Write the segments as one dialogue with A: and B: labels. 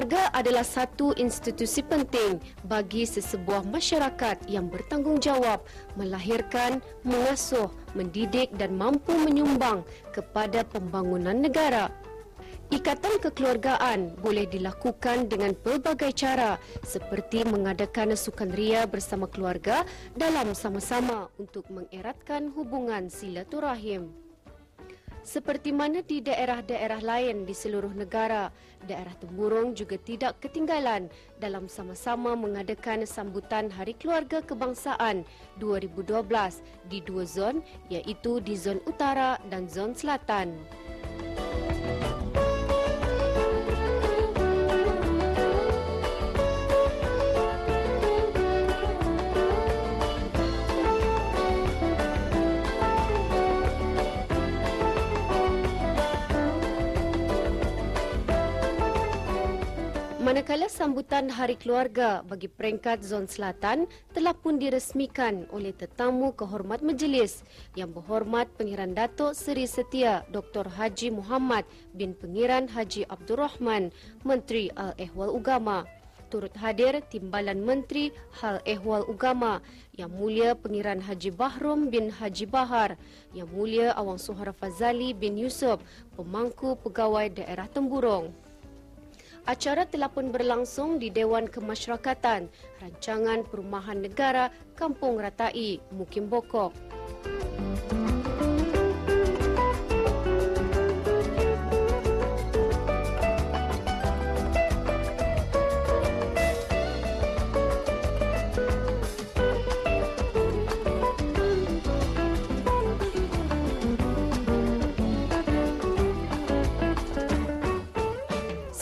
A: Keluarga adalah satu institusi penting bagi sesebuah masyarakat yang bertanggungjawab melahirkan, mengasuh, mendidik dan mampu menyumbang kepada pembangunan negara. Ikatan kekeluargaan boleh dilakukan dengan pelbagai cara seperti mengadakan sukan ria bersama keluarga dalam sama-sama untuk mengeratkan hubungan silaturahim. Seperti mana di daerah-daerah lain di seluruh negara, daerah Temburong juga tidak ketinggalan dalam sama-sama mengadakan sambutan Hari Keluarga Kebangsaan 2012 di dua zon, iaitu di Zon Utara dan Zon Selatan. Manakala sambutan Hari Keluarga bagi peringkat Zon Selatan telah pun diresmikan oleh tetamu kehormat majlis Yang Berhormat Pengiran Datuk Seri Setia Dr. Haji Muhammad bin Pengiran Haji Abdul Rahman, Menteri Al-Ehwal Ugama. Turut hadir Timbalan Menteri Hal-Ehwal Ugama, Yang Mulia Pengiran Haji Bahrom bin Haji Bahar, Yang Mulia Awang Suhara Fazali bin Yusof, Pemangku Pegawai Daerah Temburong. Acara telah pun berlangsung di Dewan Kemasyarakatan Rancangan Perumahan Negara Kampung Ratai, Mukim Bokok.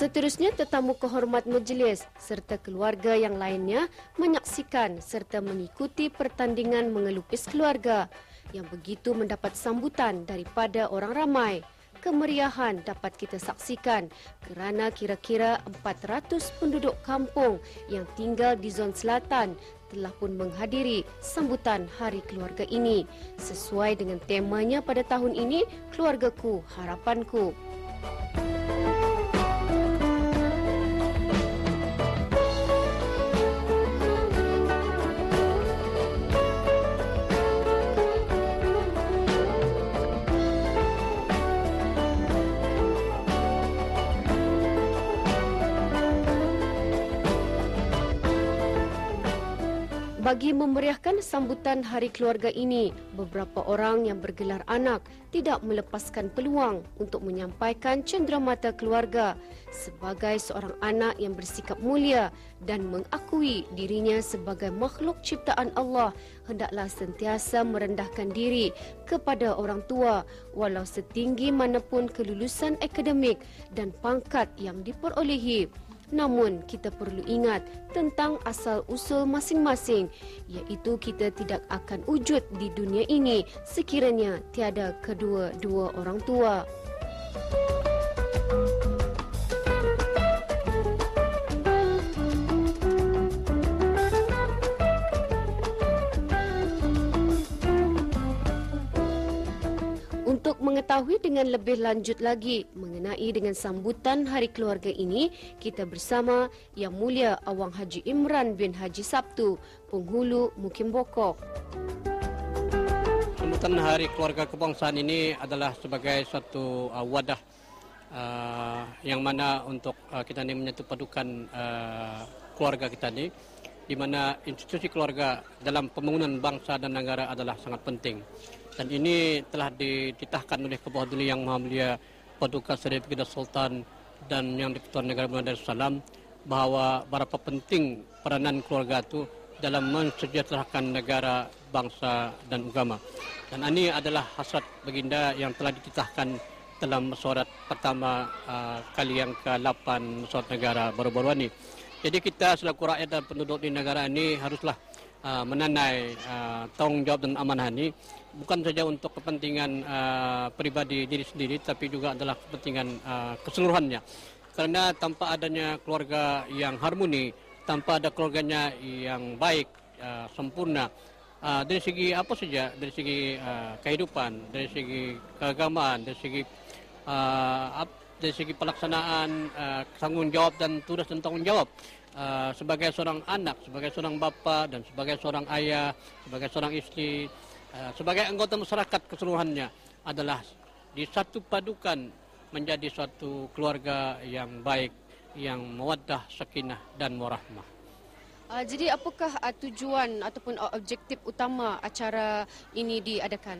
A: Seterusnya, tetamu kehormat majlis serta keluarga yang lainnya menyaksikan serta mengikuti pertandingan mengelukis keluarga yang begitu mendapat sambutan daripada orang ramai. Kemeriahan dapat kita saksikan kerana kira-kira 400 penduduk kampung yang tinggal di Zon Selatan telah pun menghadiri sambutan Hari Keluarga ini sesuai dengan temanya pada tahun ini, Keluargaku Harapanku. Bagi memeriahkan sambutan Hari Keluarga ini, beberapa orang yang bergelar anak tidak melepaskan peluang untuk menyampaikan cenderamata keluarga sebagai seorang anak yang bersikap mulia dan mengakui dirinya sebagai makhluk ciptaan Allah, hendaklah sentiasa merendahkan diri kepada orang tua walau setinggi manapun kelulusan akademik dan pangkat yang diperolehi. Namun, kita perlu ingat tentang asal-usul masing-masing, iaitu kita tidak akan wujud di dunia ini sekiranya tiada kedua-dua orang tua. Untuk mengetahui dengan lebih lanjut lagi mengenai dengan sambutan Hari Keluarga ini, kita bersama Yang Mulia Awang Haji Imran bin Haji Sabtu, Penghulu Mukim Bokok.
B: Sambutan Hari Keluarga Kebangsaan ini adalah sebagai suatu wadah yang mana untuk kita ini menyatu padukan keluarga kita ini, di mana institusi keluarga dalam pembangunan bangsa dan negara adalah sangat penting. Dan ini telah dititahkan oleh Kepala Duli Yang Maha Mulia Paduka Seri Baginda Sultan dan Yang di-Pertuan Negara Brunei Darussalam, bahawa berapa penting peranan keluarga itu dalam mensejahterakan negara, bangsa dan agama. Dan ini adalah hasrat baginda yang telah dititahkan dalam mesyuarat pertama kali yang ke-8 mesyuarat negara baru-baru ini. Jadi kita selaku rakyat dan penduduk di negara ini haruslah menandai tanggungjawab dan amanah ini, bukan saja untuk kepentingan pribadi diri sendiri, tapi juga adalah kepentingan keseluruhannya. Karena tanpa adanya keluarga yang harmoni, tanpa ada keluarganya yang baik, sempurna, dari segi apa saja, dari segi kehidupan, dari segi keagamaan, dari segi dari segi pelaksanaan tanggungjawab dan tugas dan tanggungjawab sebagai seorang anak, sebagai seorang bapa dan sebagai seorang ayah, sebagai seorang istri, sebagai anggota masyarakat keseluruhannya adalah disatu padukan menjadi suatu keluarga yang baik, yang mawaddah, sakinah dan warahmah.
A: Jadi apakah tujuan ataupun objektif utama acara ini diadakan?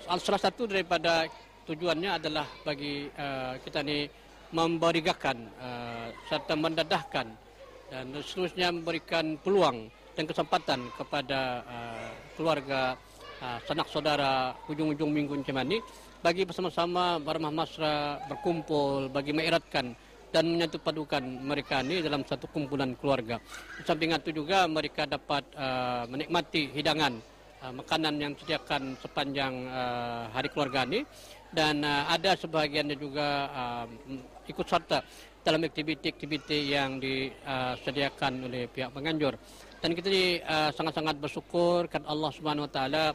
B: Salah satu daripada tujuannya adalah bagi kita ni memberigakan serta mendedahkan dan seterusnya memberikan peluang dan kesempatan kepada keluarga, sanak saudara hujung-hujung minggu macam ini bagi bersama-sama bermahmasra, berkumpul, bagi mengeratkan dan menyatu padukan mereka ini dalam satu kumpulan keluarga. Di samping itu juga mereka dapat menikmati hidangan makanan yang disediakan sepanjang hari keluarga ini. Dan ada sebahagiannya juga ikut serta dalam aktiviti-aktiviti yang disediakan oleh pihak penganjur. Dan kita ini sangat-sangat bersyukur kepada Allah Subhanahu Wa Taala.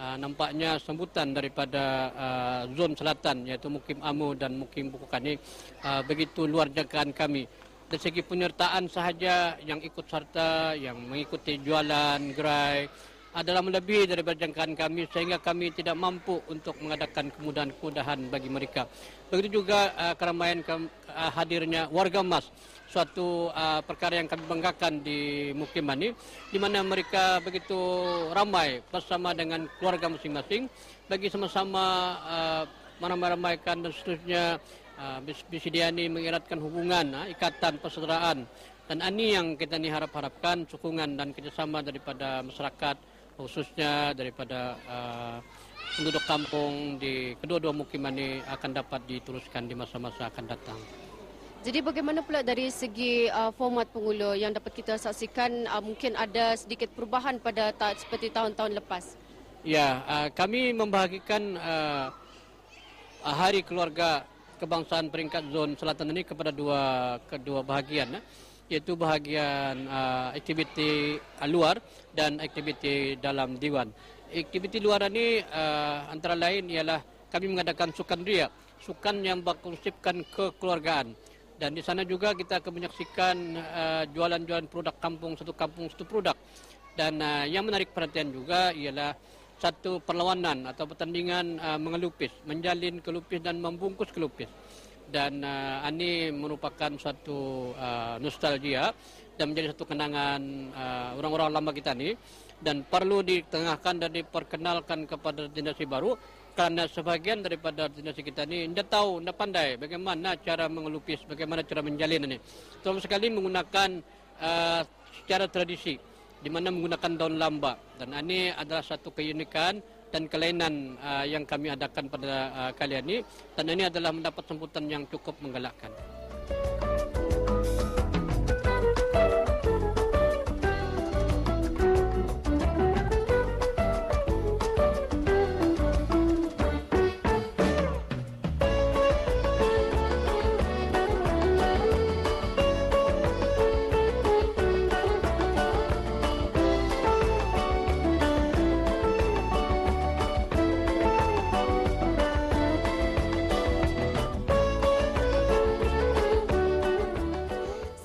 B: Nampaknya sambutan daripada zon selatan iaitu Mukim Amu dan Mukim Bukok ini begitu luar jangkaan kami. Dari segi penyertaan sahaja yang ikut serta, yang mengikuti jualan gerai adalah melebihi daripada jangkaan kami sehingga kami tidak mampu untuk mengadakan kemudahan-kemudahan bagi mereka. Begitu juga keramaian hadirnya warga emas, suatu perkara yang kami banggakan di Mukim ini, di mana mereka begitu ramai bersama dengan keluarga masing-masing bagi sama-sama meramai-ramaikan dan seterusnya bisediani mengeratkan hubungan, ikatan persaudaraan. Dan ini yang kita ni harapkan sokongan dan kerjasama daripada masyarakat, khususnya daripada penduduk kampung di kedua-dua mukiman ini akan dapat diteruskan di masa-masa akan datang.
A: Jadi bagaimana pula dari segi format penghulu yang dapat kita saksikan, mungkin ada sedikit perubahan pada seperti tahun-tahun lepas?
B: Ya, kami membahagikan Hari Keluarga Kebangsaan peringkat zon selatan ini kepada kedua bahagian, iaitu bahagian aktiviti luar dan aktiviti dalam Diwan. Aktiviti luar ini antara lain ialah kami mengadakan sukan ria, sukan yang berkonsepkan kekeluargaan. Dan di sana juga kita akan menyaksikan jualan-jualan produk kampung satu produk. Dan yang menarik perhatian juga ialah satu perlawanan atau pertandingan mengelupis, menjalin kelupis dan membungkus kelupis. Dan ini merupakan suatu nostalgia dan menjadi satu kenangan orang-orang lama kita ni dan perlu ditengahkan dan diperkenalkan kepada generasi baru kerana sebahagian daripada generasi kita ni tidak tahu, tidak pandai bagaimana cara mengelupis, bagaimana cara menjalin ini. Terutama sekali menggunakan secara tradisi di mana menggunakan daun lamba, dan ini adalah satu keunikan dan kelainan yang kami adakan pada kali ini, dan ini adalah mendapat sambutan yang cukup menggalakkan.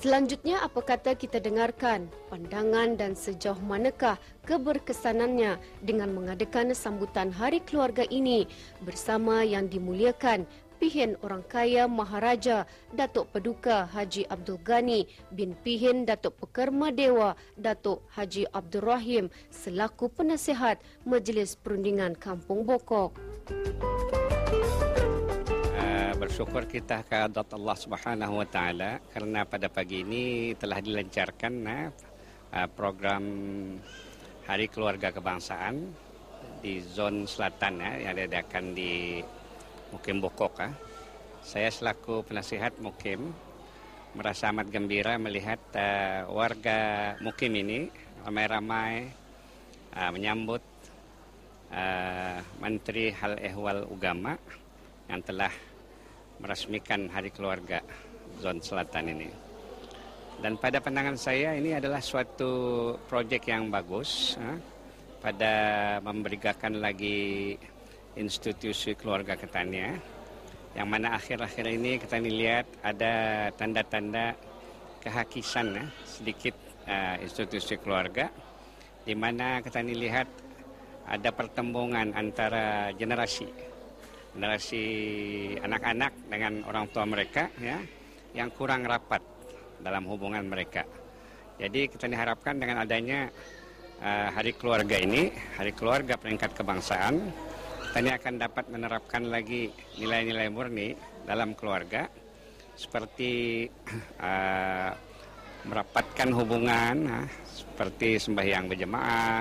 A: Selanjutnya, apa kata kita dengarkan pandangan dan sejauh manakah keberkesanannya dengan mengadakan sambutan Hari Keluarga ini bersama yang dimuliakan Pihin Orang Kaya Maharaja Datuk Paduka Haji Abdul Ghani bin Pihin Datuk Pekerma Dewa Datuk Haji Abdul Rahim selaku penasihat Majlis Perundingan Kampung Bokok.
C: Bersyukur kita kepada Allah Subhanahu Wa Taala kerana pada pagi ini telah dilancarkan program Hari Keluarga Kebangsaan di zon selatan yang diadakan di Mukim Bokok. Saya selaku penasihat Mukim merasa amat gembira melihat warga Mukim ini ramai-ramai menyambut Menteri Hal Ehwal Ugama yang telah merasmikan Hari Keluarga Zon Selatan ini. Dan pada pandangan saya ini adalah suatu projek yang bagus pada memberikan lagi institusi keluarga ketania yang mana akhir-akhir ini kita lihat ada tanda-tanda kehakisan sedikit institusi keluarga, di mana kita lihat ada pertembungan antara generasi anak-anak dengan orang tua mereka ya, yang kurang rapat dalam hubungan mereka. Jadi kita diharapkan dengan adanya Hari Keluarga ini, Hari Keluarga peringkat kebangsaan, kita ini akan dapat menerapkan lagi nilai-nilai murni dalam keluarga, seperti merapatkan hubungan, seperti sembahyang berjemaah,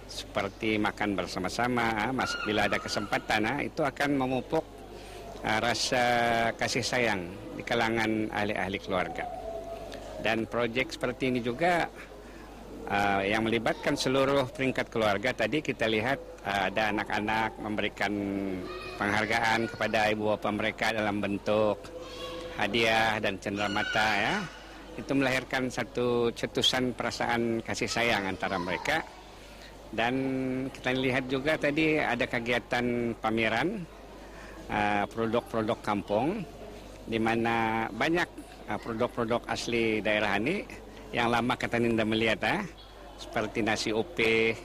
C: seperti makan bersama-sama. Bila ada kesempatan, itu akan memupuk rasa kasih sayang di kalangan ahli-ahli keluarga. Dan proyek seperti ini juga yang melibatkan seluruh peringkat keluarga. Tadi kita lihat ada anak-anak memberikan penghargaan kepada ibu bapa mereka dalam bentuk hadiah dan cenderamata ya. Itu melahirkan satu cetusan perasaan kasih sayang antara mereka. Dan kita lihat juga tadi ada kegiatan pameran produk-produk kampung, di mana banyak produk-produk asli daerah ini yang lama kita tidak melihat, seperti nasi upe,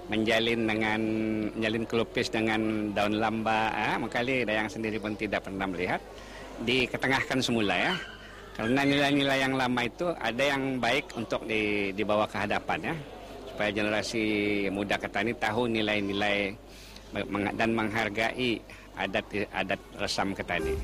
C: menjalin kelupis dengan daun lamba, makali Dayang sendiri pun tidak pernah melihat, diketengahkan semula ya. Karena nilai-nilai yang lama itu ada yang baik untuk dibawa ke hadapan ya, supaya generasi muda kita ini tahu nilai-nilai dan menghargai adat resam kita ini.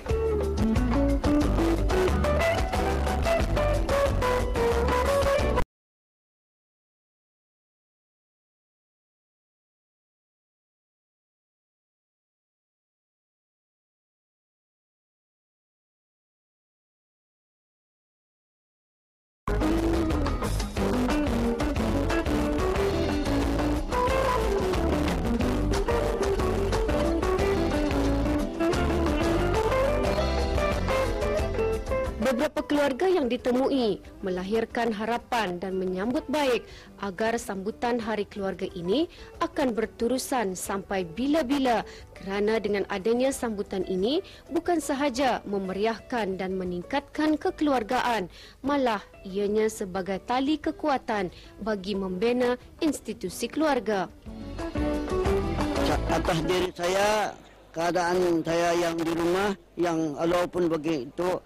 A: Beberapa keluarga yang ditemui melahirkan harapan dan menyambut baik agar sambutan Hari Keluarga ini akan berterusan sampai bila-bila, kerana dengan adanya sambutan ini bukan sahaja memeriahkan dan meningkatkan kekeluargaan, malah ianya sebagai tali kekuatan bagi membina institusi keluarga.
D: Atas diri saya, keadaan saya yang di rumah, yang walaupun begitu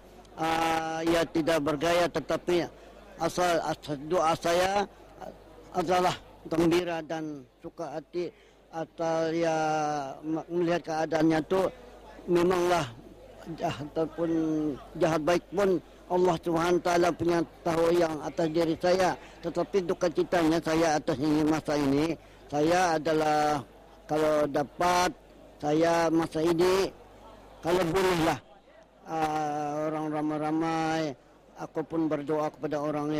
D: ia tidak bergaya, tetapi asal doa saya adalah gembira dan suka hati. Atau ya melihat keadaannya itu memanglah jahat ataupun jahat baik pun Allah Subhanahu Taala punya tahu yang atas diri saya. Tetapi duka citanya saya atas ini masa ini, saya adalah kalau dapat saya masa ini kalau bolehlah orang ramai-ramai, aku pun berdoa kepada orang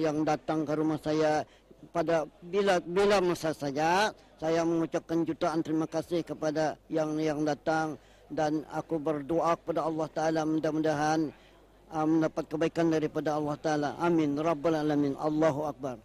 D: yang datang ke rumah saya pada bila masa saya mengucapkan jutaan terima kasih kepada yang datang, dan aku berdoa kepada Allah Taala mudah-mudahan mendapat kebaikan daripada Allah Taala. Amin rabbal alamin. Allahu akbar.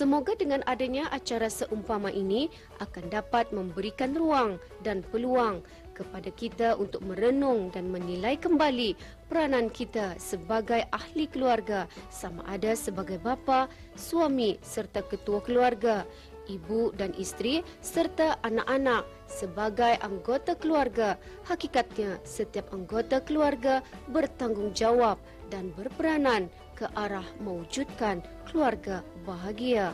A: Semoga dengan adanya acara seumpama ini akan dapat memberikan ruang dan peluang kepada kita untuk merenung dan menilai kembali peranan kita sebagai ahli keluarga, sama ada sebagai bapa, suami serta ketua keluarga, ibu dan isteri serta anak-anak sebagai anggota keluarga. Hakikatnya setiap anggota keluarga bertanggungjawab dan berperanan ke arah mewujudkan keluarga bahagia.